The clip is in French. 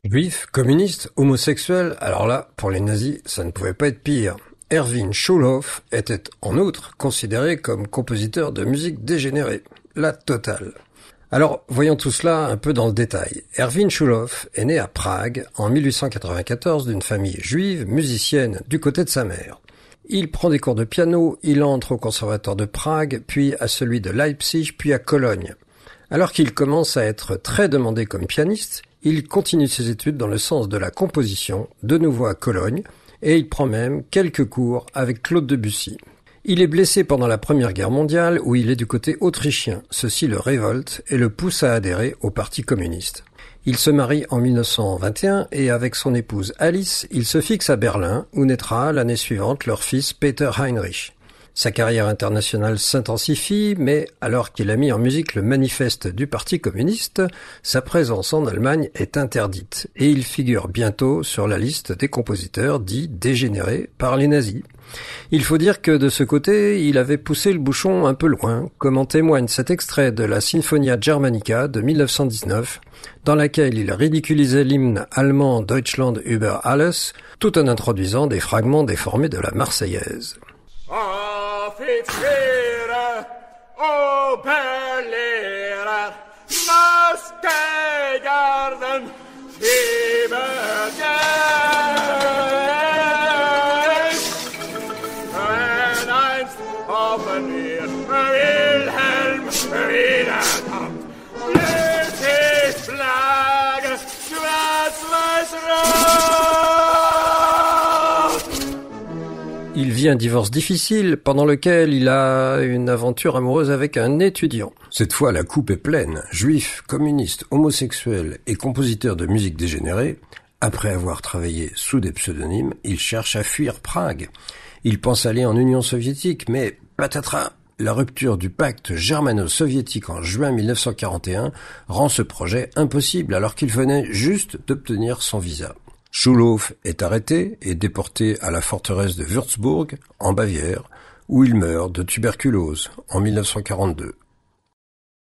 Juif, communiste, homosexuel, alors là, pour les nazis, ça ne pouvait pas être pire. Erwin Schulhoff était en outre considéré comme compositeur de musique dégénérée. La totale. Alors, voyons tout cela un peu dans le détail. Erwin Schulhoff est né à Prague en 1894 d'une famille juive musicienne du côté de sa mère. Il prend des cours de piano, il entre au conservatoire de Prague, puis à celui de Leipzig, puis à Cologne. Alors qu'il commence à être très demandé comme pianiste, il continue ses études dans le sens de la composition, de nouveau à Cologne, et il prend même quelques cours avec Claude Debussy. Il est blessé pendant la Première Guerre mondiale où il est du côté autrichien. Ceci le révolte et le pousse à adhérer au Parti communiste. Il se marie en 1921 et avec son épouse Alice, il se fixe à Berlin où naîtra l'année suivante leur fils Peter Heinrich. Sa carrière internationale s'intensifie, mais alors qu'il a mis en musique le manifeste du Parti communiste, sa présence en Allemagne est interdite et il figure bientôt sur la liste des compositeurs dits dégénérés par les nazis. Il faut dire que de ce côté, il avait poussé le bouchon un peu loin, comme en témoigne cet extrait de la Sinfonia Germanica de 1919, dans laquelle il ridiculisait l'hymne allemand Deutschland über alles, tout en introduisant des fragments déformés de la Marseillaise. Offiziere, Oberlehrer, Nassgegarden, Fiebergeist. Wenn einst offen wir Wilhelm wiederkommt, blüht die Flagge, schwarz-weiß-rot. Il vit un divorce difficile pendant lequel il a une aventure amoureuse avec un étudiant. Cette fois, la coupe est pleine. Juif, communiste, homosexuel et compositeur de musique dégénérée, après avoir travaillé sous des pseudonymes, il cherche à fuir Prague. Il pense aller en Union soviétique, mais patatras, la rupture du pacte germano-soviétique en juin 1941 rend ce projet impossible alors qu'il venait juste d'obtenir son visa. Schulhoff est arrêté et déporté à la forteresse de Würzburg, en Bavière, où il meurt de tuberculose en 1942.